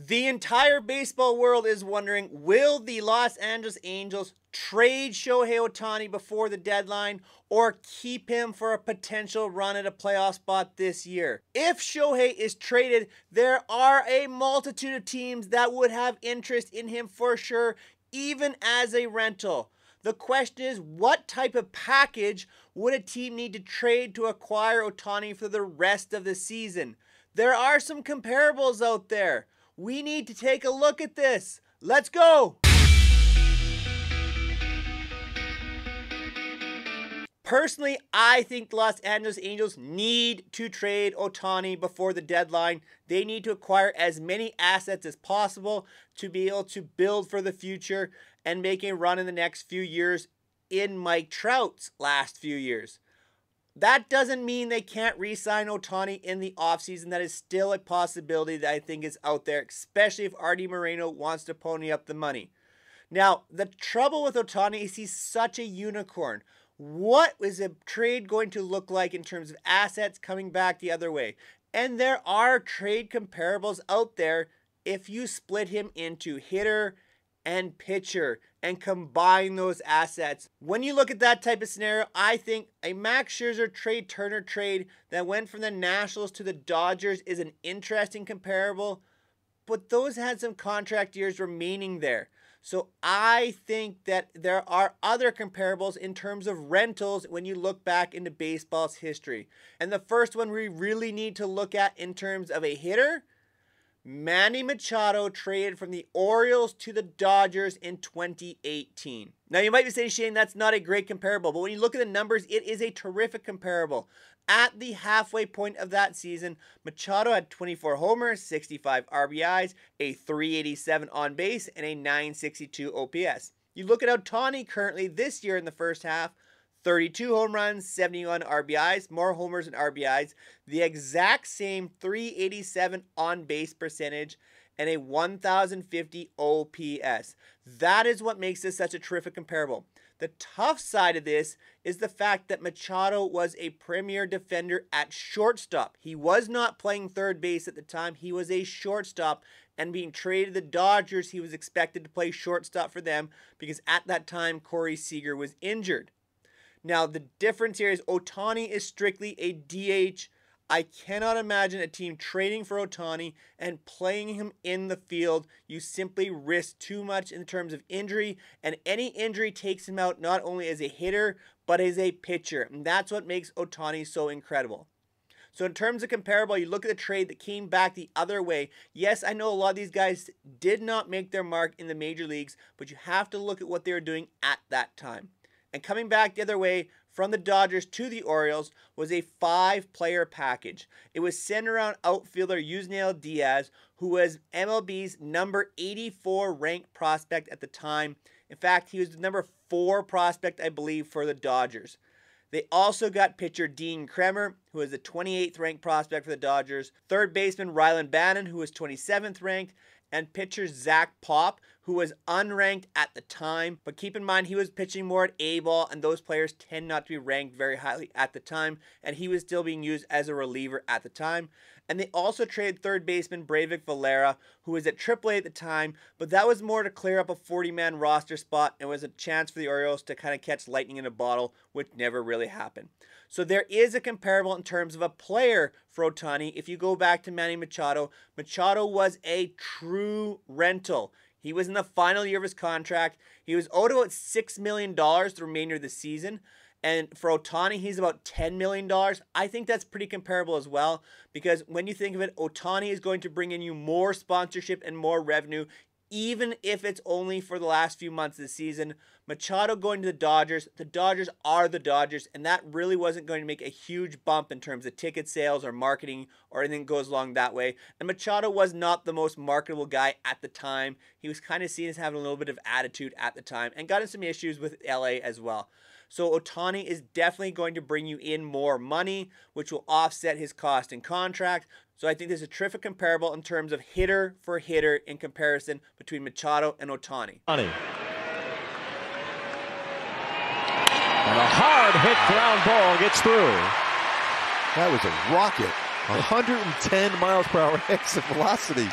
The entire baseball world is wondering, will the Los Angeles Angels trade Shohei Ohtani before the deadline or keep him for a potential run at a playoff spot this year? If Shohei is traded, there are a multitude of teams that would have interest in him for sure, even as a rental. The question is, what type of package would a team need to trade to acquire Ohtani for the rest of the season? There are some comparables out there. We need to take a look at this. Let's go! Personally, I think the Los Angeles Angels need to trade Ohtani before the deadline. They need to acquire as many assets as possible to be able to build for the future and make a run in the next few years in Mike Trout's last few years. That doesn't mean they can't re-sign Ohtani in the offseason. That is still a possibility that I think is out there, especially if Artie Moreno wants to pony up the money. Now, the trouble with Ohtani is he's such a unicorn. What is a trade going to look like in terms of assets coming back the other way? And there are trade comparables out there if you split him into hitter and pitcher and combine those assets. When you look at that type of scenario, I think a Max Scherzer Trey Turner trade that went from the Nationals to the Dodgers is an interesting comparable, but those had some contract years remaining there. So I think that there are other comparables in terms of rentals when you look back into baseball's history. And the first one we really need to look at in terms of a hitter, Manny Machado traded from the Orioles to the Dodgers in 2018. Now you might be saying, Shane, that's not a great comparable, but when you look at the numbers, it is a terrific comparable. At the halfway point of that season, Machado had 24 homers, 65 RBIs, a 387 on base, and a 962 OPS. You look at Ohtani currently this year in the first half, 32 home runs, 71 RBIs, more homers and RBIs, the exact same 387 on-base percentage, and a 1,050 OPS. That is what makes this such a terrific comparable. The tough side of this is the fact that Machado was a premier defender at shortstop. He was not playing third base at the time. He was a shortstop, and being traded to the Dodgers, he was expected to play shortstop for them because at that time, Corey Seager was injured. Now, the difference here is Ohtani is strictly a DH. I cannot imagine a team trading for Ohtani and playing him in the field. You simply risk too much in terms of injury, and any injury takes him out not only as a hitter, but as a pitcher. And that's what makes Ohtani so incredible. So in terms of comparable, you look at the trade that came back the other way. Yes, I know a lot of these guys did not make their mark in the major leagues, but you have to look at what they were doing at that time. And coming back the other way from the Dodgers to the Orioles was a 5-player package. It was centered around outfielder Yusniel Diaz, who was MLB's number 84 ranked prospect at the time. In fact, he was the number 4 prospect, I believe, for the Dodgers. They also got pitcher Dean Kremer, who was the 28th ranked prospect for the Dodgers, third baseman Rylan Bannon, who was 27th ranked, and pitcher Zach Pop, who was unranked at the time. But keep in mind, he was pitching more at A-ball, and those players tend not to be ranked very highly at the time, and he was still being used as a reliever at the time. And they also traded third baseman Breivik Valera, who was at AAA at the time, but that was more to clear up a 40-man roster spot and was a chance for the Orioles to kind of catch lightning in a bottle, which never really happened. So there is a comparable in terms of a player for Ohtani. If you go back to Manny Machado, Machado was a true rental. He was in the final year of his contract. He was owed about $6 million the remainder of the season. And for Ohtani, he's about $10 million. I think that's pretty comparable as well, because when you think of it, Ohtani is going to bring in you more sponsorship and more revenue, even if it's only for the last few months of the season. Machado going to the Dodgers are the Dodgers, and that really wasn't going to make a huge bump in terms of ticket sales or marketing or anything that goes along that way. And Machado was not the most marketable guy at the time. He was kind of seen as having a little bit of attitude at the time and got in some issues with LA as well. So Ohtani is definitely going to bring you in more money, which will offset his cost and contract. So I think there's a terrific comparable in terms of hitter for hitter in comparison between Machado and Ohtani. And a hard hit ground ball gets through. That was a rocket. 110 miles per hour exit velocity.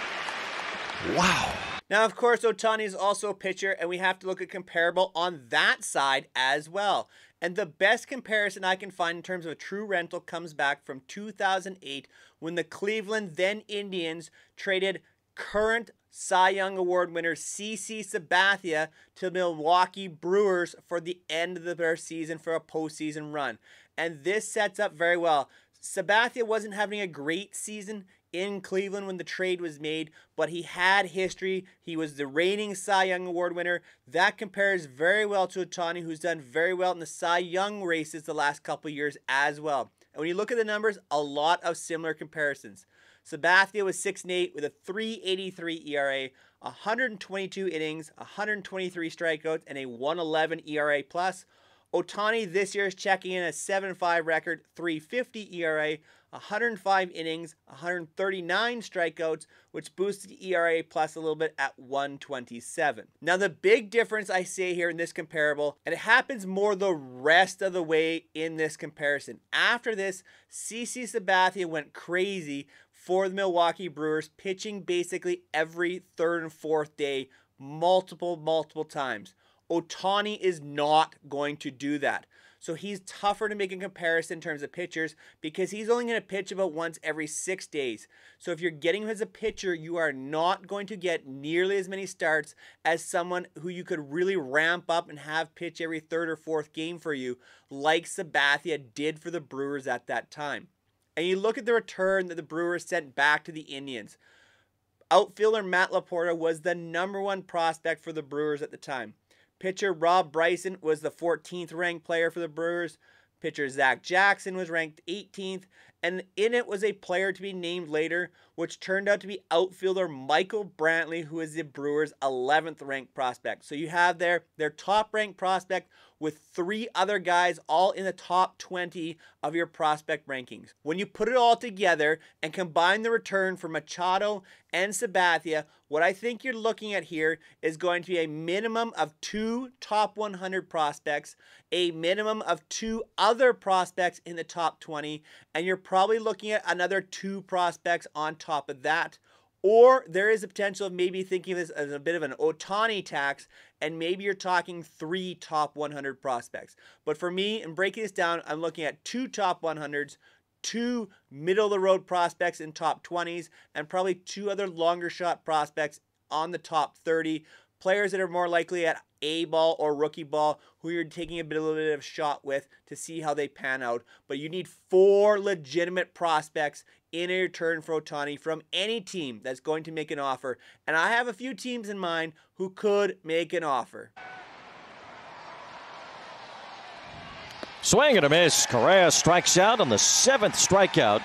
Wow. Now, of course, Ohtani is also a pitcher, and we have to look at comparable on that side as well. And the best comparison I can find in terms of a true rental comes back from 2008 when the Cleveland then Indians traded current Cy Young Award winner CC Sabathia to the Milwaukee Brewers for the end of their season for a postseason run. And this sets up very well. Sabathia wasn't having a great season in Cleveland when the trade was made, but he had history. He was the reigning Cy Young Award winner. That compares very well to Ohtani, who's done very well in the Cy Young races the last couple of years as well. And when you look at the numbers, a lot of similar comparisons. Sabathia was 6-8 with a 3.83 ERA, 122 innings, 123 strikeouts, and a 1.11 ERA plus. Ohtani this year is checking in a 7.5 record, 3.50 ERA, 105 innings, 139 strikeouts, which boosts the ERA plus a little bit at 127. Now, the big difference I see here in this comparable, and it happens more the rest of the way in this comparison. After this, CC Sabathia went crazy for the Milwaukee Brewers, pitching basically every third and fourth day, multiple times. Ohtani is not going to do that. So he's tougher to make a comparison in terms of pitchers because he's only going to pitch about once every 6 days. So if you're getting him as a pitcher, you are not going to get nearly as many starts as someone who you could really ramp up and have pitch every third or fourth game for you, like Sabathia did for the Brewers at that time. And you look at the return that the Brewers sent back to the Indians. Outfielder Matt Laporta was the #1 prospect for the Brewers at the time. Pitcher Rob Bryson was the 14th ranked player for the Brewers. Pitcher Zach Jackson was ranked 18th. And in it was a player to be named later, which turned out to be outfielder Michael Brantley, who is the Brewers' 11th ranked prospect. So you have their top ranked prospect with 3 other guys all in the top 20 of your prospect rankings. When you put it all together and combine the return for Machado and Sabathia, what I think you're looking at here is going to be a minimum of 2 top 100 prospects, a minimum of 2 other prospects in the top 20, and you're probably looking at another 2 prospects on top of that. Or there is a potential of maybe thinking of this as a bit of an Ohtani tax, and maybe you're talking 3 top 100 prospects. But for me, in breaking this down, I'm looking at 2 top 100s, 2 middle-of-the-road prospects in top 20s, and probably 2 other longer shot prospects on the top 30. Players that are more likely at A-ball or rookie ball, who you're taking a little bit of a shot with to see how they pan out. But you need 4 legitimate prospects in a return for Ohtani from any team that's going to make an offer. And I have a few teams in mind who could make an offer. Swing and a miss. Correa strikes out on the 7th strikeout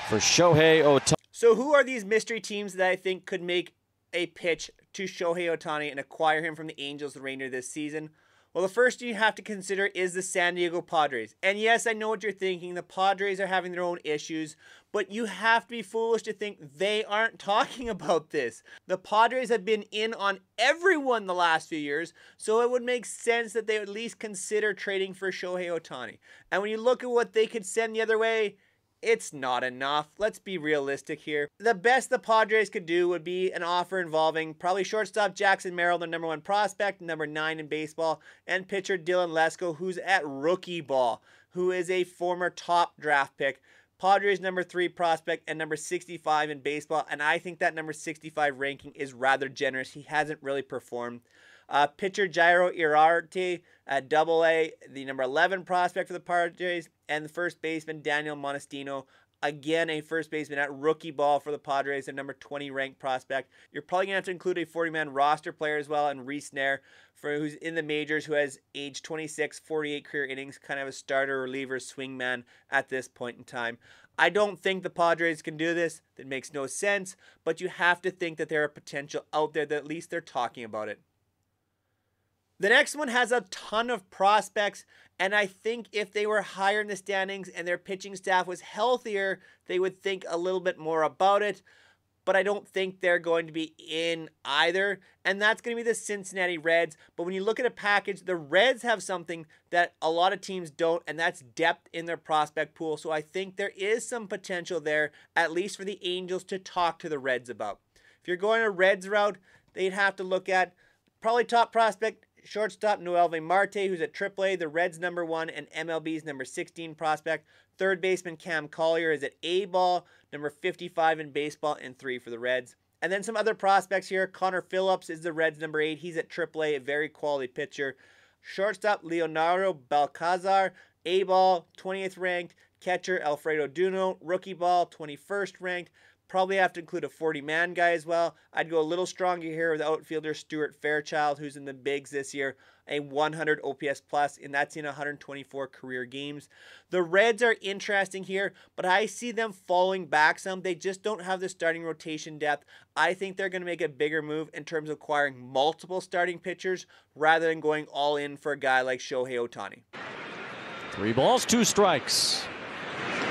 for Shohei Ohtani. So who are these mystery teams that I think could make a pitch to Shohei Ohtani and acquire him from the Angels the remainder of this season? Well, the first you have to consider is the San Diego Padres. And yes, I know what you're thinking. The Padres are having their own issues, but you have to be foolish to think they aren't talking about this. The Padres have been in on everyone the last few years, so it would make sense that they would at least consider trading for Shohei Ohtani. And when you look at what they could send the other way, it's not enough. Let's be realistic here. The best the Padres could do would be an offer involving probably shortstop Jackson Merrill, the #1 prospect, number 9 in baseball, and pitcher Dylan Lesko, who's at rookie ball, who is a former top draft pick. Padres #3 prospect and number 65 in baseball, and I think that number 65 ranking is rather generous. He hasn't really performed. Pitcher Jairo Iriarte at Double-A, the number 11 prospect for the Padres, and the first baseman Daniel Monestino, again a first baseman at rookie ball for the Padres, a number 20 ranked prospect. You're probably going to have to include a 40-man roster player as well, and Reese Nair, who's in the majors, who has age 26, 48 career innings, kind of a starter, reliever, swingman at this point in time. I don't think the Padres can do this. That makes no sense, but you have to think that there are potential out there that at least they're talking about it. The next one has a ton of prospects, and I think if they were higher in the standings and their pitching staff was healthier, they would think a little bit more about it. But I don't think they're going to be in either, and that's going to be the Cincinnati Reds. But when you look at a package, the Reds have something that a lot of teams don't, and that's depth in their prospect pool. So I think there is some potential there, at least for the Angels to talk to the Reds about. If you're going a Reds route, they'd have to look at probably top prospect, shortstop Noelvi Marte, who's at AAA, the Reds' #1 and MLB's #16 prospect. Third baseman Cam Collier is at A-ball, number 55 in baseball, and 3 for the Reds. And then some other prospects here. Connor Phillips is the Reds' #8. He's at AAA, a very quality pitcher. Shortstop Leonardo Balcazar, A-ball, 20th ranked. Catcher Alfredo Duno, rookie ball, 21st ranked. Probably have to include a 40-man guy as well. I'd go a little stronger here with outfielder Stuart Fairchild, who's in the bigs this year, a 100 OPS plus, and that's in 124 career games. The Reds are interesting here, but I see them falling back some. They just don't have the starting rotation depth. I think they're going to make a bigger move in terms of acquiring multiple starting pitchers rather than going all in for a guy like Shohei Ohtani. 3 balls, 2 strikes.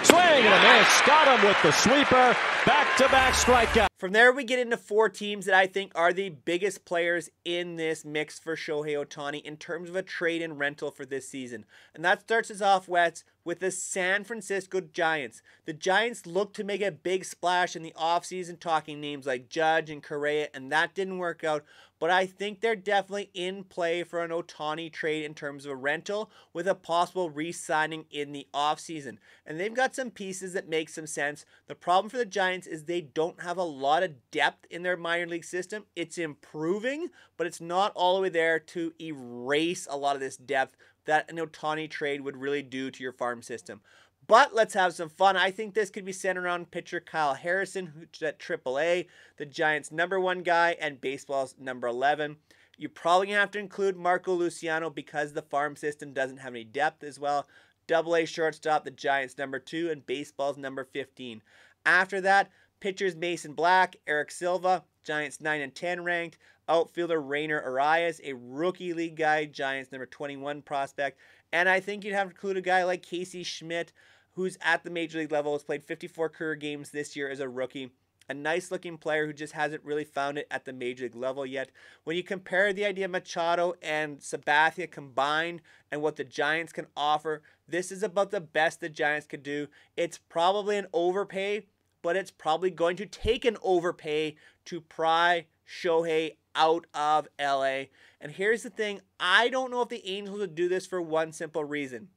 Swing and a miss. Got him with the sweeper. Back-to-back strikeout. From there, we get into 4 teams that I think are the biggest players in this mix for Shohei Ohtani in terms of a trade and rental for this season. And that starts us off west with the San Francisco Giants. The Giants look to make a big splash in the offseason, talking names like Judge and Correa, and that didn't work out. But I think they're definitely in play for an Ohtani trade in terms of a rental with a possible re-signing in the offseason. And they've got some pieces that make some sense. The problem for the Giants is they don't have a lot of depth in their minor league system. It's improving, but it's not all the way there to erase a lot of this depth that an Ohtani trade would really do to your farm system. But let's have some fun. I think this could be centered around pitcher Kyle Harrison, who's at AAA, the Giants' #1 guy, and baseball's #11. You're probably going to have to include Marco Luciano because the farm system doesn't have any depth as well. AA shortstop, the Giants' #2, and baseball's #15. After that, pitchers Mason Black, Eric Silva, Giants 9 and 10 ranked. Outfielder Rainer Arias, a rookie league guy, Giants #21 prospect. And I think you'd have to include a guy like Casey Schmidt, who's at the major league level, has played 54 career games this year as a rookie. A nice looking player who just hasn't really found it at the major league level yet. When you compare the idea of Machado and Sabathia combined and what the Giants can offer, this is about the best the Giants could do. It's probably an overpay, but it's probably going to take an overpay to pry Shohei out of LA. And here's the thing, I don't know if the Angels would do this for one simple reason.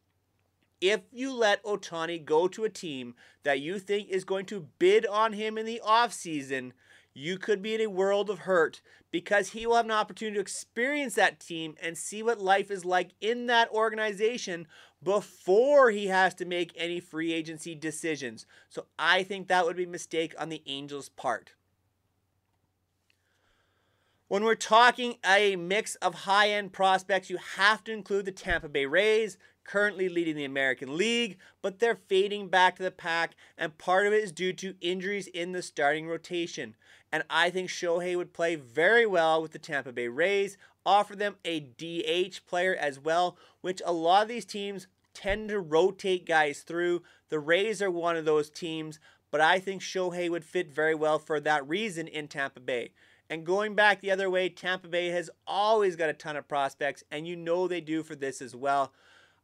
If you let Ohtani go to a team that you think is going to bid on him in the offseason, you could be in a world of hurt because he will have an opportunity to experience that team and see what life is like in that organization before he has to make any free agency decisions. So I think that would be a mistake on the Angels' part. When we're talking a mix of high-end prospects, you have to include the Tampa Bay Rays, currently leading the American League, but they're fading back to the pack, and part of it is due to injuries in the starting rotation. And I think Shohei would play very well with the Tampa Bay Rays, offer them a DH player as well, which a lot of these teams tend to rotate guys through. The Rays are one of those teams, but I think Shohei would fit very well for that reason in Tampa Bay. And going back the other way, Tampa Bay has always got a ton of prospects, and you know they do for this as well.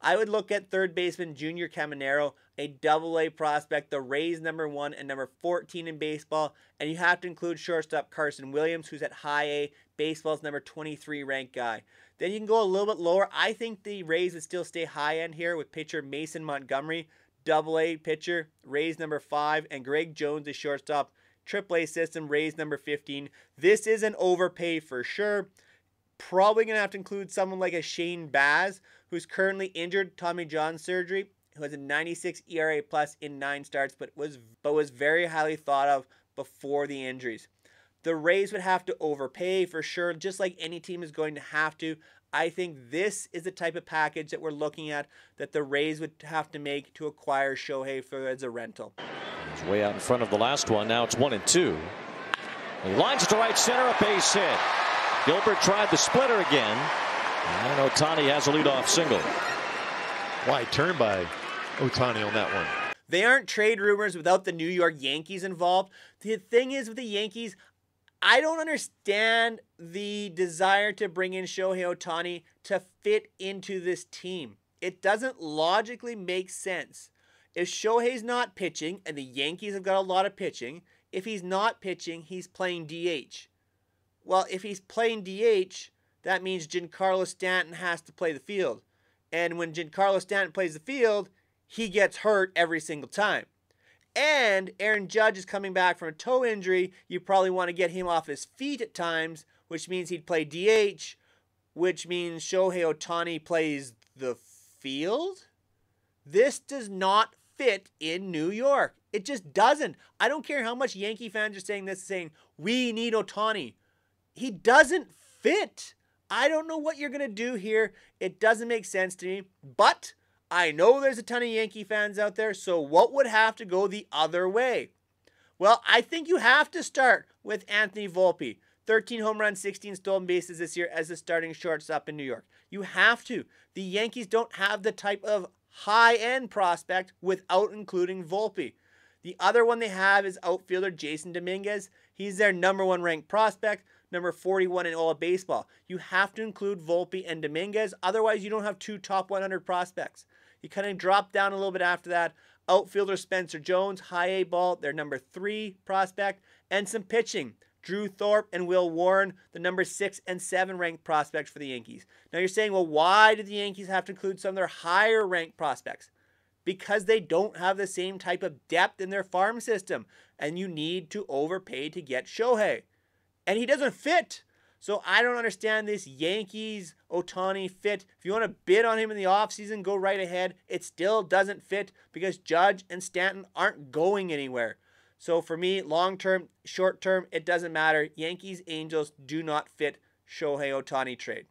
I would look at third baseman Junior Caminero, a AA prospect, the Rays #1 and #14 in baseball. And you have to include shortstop Carson Williams, who's at high A, baseball's #23 ranked guy. Then you can go a little bit lower. I think the Rays would still stay high end here with pitcher Mason Montgomery, AA pitcher, Rays #5, and Greg Jones, the shortstop, AAA system, Rays #15. This is an overpay for sure. Probably going to have to include someone like a Shane Baz, who's currently injured, Tommy John surgery, who has a 96 ERA plus in 9 starts, but was very highly thought of before the injuries. The Rays would have to overpay for sure, just like any team is going to have to. I think this is the type of package that we're looking at that the Rays would have to make to acquire Shohei for as a rental. He's way out in front of the last one. Now it's 1-2. He lines to right center, a base hit. Gilbert tried the splitter again. And Ohtani has a leadoff single. Wide turn by Ohtani on that one. They aren't trade rumors without the New York Yankees involved. The thing is with the Yankees, I don't understand the desire to bring in Shohei Ohtani to fit into this team. It doesn't logically make sense. If Shohei's not pitching, and the Yankees have got a lot of pitching, if he's not pitching, he's playing DH. Well, if he's playing DH, that means Giancarlo Stanton has to play the field. And when Giancarlo Stanton plays the field, he gets hurt every single time. And Aaron Judge is coming back from a toe injury. You probably want to get him off his feet at times, which means he'd play DH, which means Shohei Ohtani plays the field. This does not fit in New York. It just doesn't. I don't care how much Yankee fans are saying this, saying, we need Ohtani. He doesn't fit. I don't know what you're going to do here. It doesn't make sense to me. But I know there's a ton of Yankee fans out there, so what would have to go the other way? Well, I think you have to start with Anthony Volpe. 13 home runs, 16 stolen bases this year as the starting shortstop in New York. You have to. The Yankees don't have the type of high-end prospect without including Volpe. The other one they have is outfielder Jason Dominguez. He's their number 1 ranked prospect, number 41 in all of baseball. You have to include Volpe and Dominguez. Otherwise, you don't have 2 top 100 prospects. You kind of drop down a little bit after that. Outfielder Spencer Jones, high A ball, their number 3 prospect. And some pitching. Drew Thorpe and Will Warren, the number 6 and 7 ranked prospects for the Yankees. Now you're saying, well, why did the Yankees have to include some of their higher ranked prospects? Because they don't have the same type of depth in their farm system. And you need to overpay to get Shohei. And he doesn't fit. So I don't understand this Yankees Ohtani fit. If you want to bid on him in the offseason, go right ahead. It still doesn't fit because Judge and Stanton aren't going anywhere. So for me, long-term, short-term, it doesn't matter. Yankees, Angels do not fit Shohei Ohtani trade.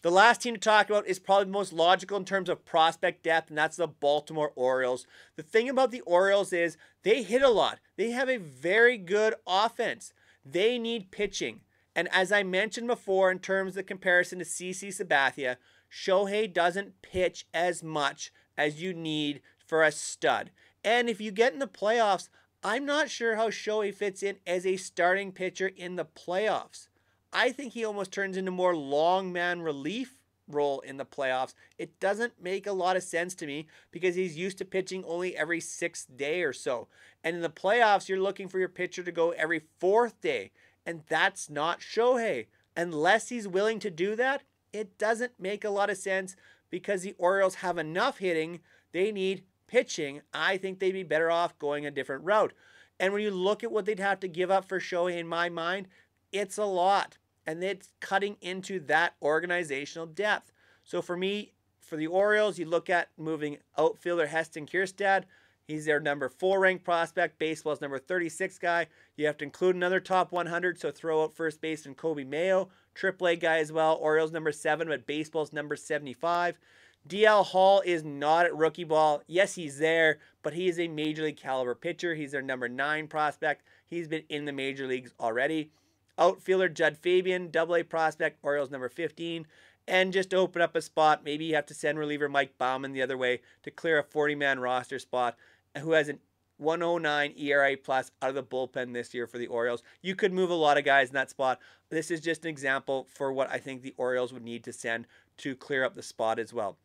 The last team to talk about is probably the most logical in terms of prospect depth, and that's the Baltimore Orioles. The thing about the Orioles is they hit a lot. They have a very good offense. They need pitching. And as I mentioned before in terms of the comparison to CC Sabathia, Shohei doesn't pitch as much as you need for a stud. And if you get in the playoffs, I'm not sure how Shohei fits in as a starting pitcher in the playoffs. I think he almost turns into more long man relief role in the playoffs. It doesn't make a lot of sense to me because he's used to pitching only every 6th day or so. And in the playoffs, you're looking for your pitcher to go every 4th day. And that's not Shohei. Unless he's willing to do that, it doesn't make a lot of sense because the Orioles have enough hitting. They need pitching. I think they'd be better off going a different route. And when you look at what they'd have to give up for Shohei, in my mind, it's a lot. And it's cutting into that organizational depth. So for me, for the Orioles, you look at moving outfielder Heston Kjerstad. He's their number 4 ranked prospect. Baseball's number 36 guy. You have to include another top 100, so throw out first baseman Kobe Mayo. AAA guy as well. Orioles number 7, but baseball's number 75. DL Hall is not at rookie ball. Yes, he's there, but he is a major league caliber pitcher. He's their number 9 prospect. He's been in the major leagues already. Outfielder Judd Fabian, AA prospect, Orioles number 15. And just to open up a spot, maybe you have to send reliever Mike Baumann the other way to clear a 40-man roster spot, who has an 109 ERA plus out of the bullpen this year for the Orioles. You could move a lot of guys in that spot. This is just an example for what I think the Orioles would need to send to clear up the spot as well.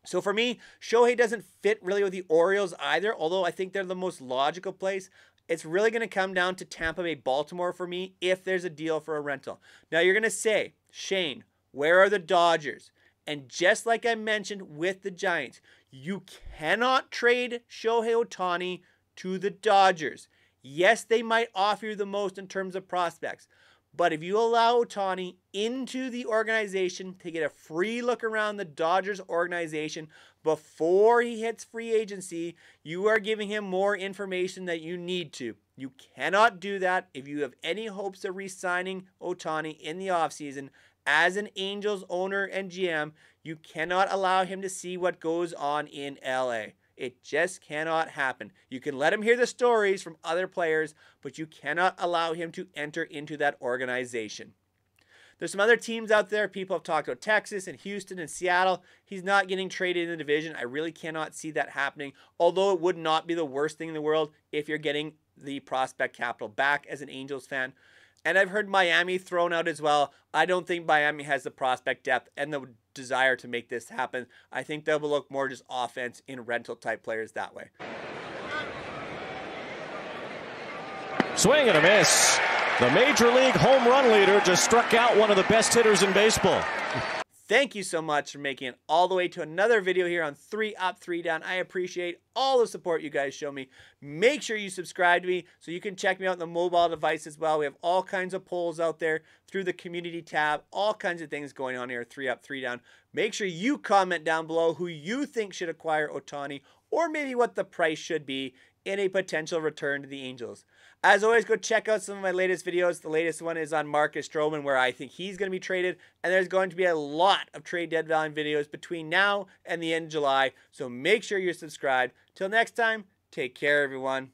So for me, Shohei doesn't fit really with the Orioles either, although I think they're the most logical place. It's really going to come down to Tampa Bay, Baltimore for me if there's a deal for a rental. Now you're going to say, Shane, where are the Dodgers? And just like I mentioned with the Giants, you cannot trade Shohei Ohtani to the Dodgers. Yes, they might offer you the most in terms of prospects. But if you allow Ohtani into the organization to get a free look around the Dodgers organization before he hits free agency, you are giving him more information that you need to. You cannot do that if you have any hopes of re-signing Ohtani in the offseason. As an Angels owner and GM, you cannot allow him to see what goes on in LA. It just cannot happen. You can let him hear the stories from other players, but you cannot allow him to enter into that organization. There's some other teams out there. People have talked about Texas and Houston and Seattle. He's not getting traded in the division. I really cannot see that happening, although it would not be the worst thing in the world if you're getting the prospect capital back as an Angels fan. And I've heard Miami thrown out as well. I don't think Miami has the prospect depth and the desire to make this happen. I think they'll look more just offense in rental type players that way. Swing and a miss. The Major League home run leader just struck out one of the best hitters in baseball. Thank you so much for making it all the way to another video here on 3 Up, 3 Down. I appreciate all the support you guys show me. Make sure you subscribe to me so you can check me out on the mobile device as well. We have all kinds of polls out there through the community tab, all kinds of things going on here, 3 Up, 3 Down. Make sure you comment down below who you think should acquire Ohtani, or maybe what the price should be in a potential return to the Angels. As always, go check out some of my latest videos. The latest one is on Marcus Stroman, where I think he's going to be traded, and there's going to be a lot of trade deadline videos between now and the end of July, so make sure you're subscribed. Till next time, take care, everyone.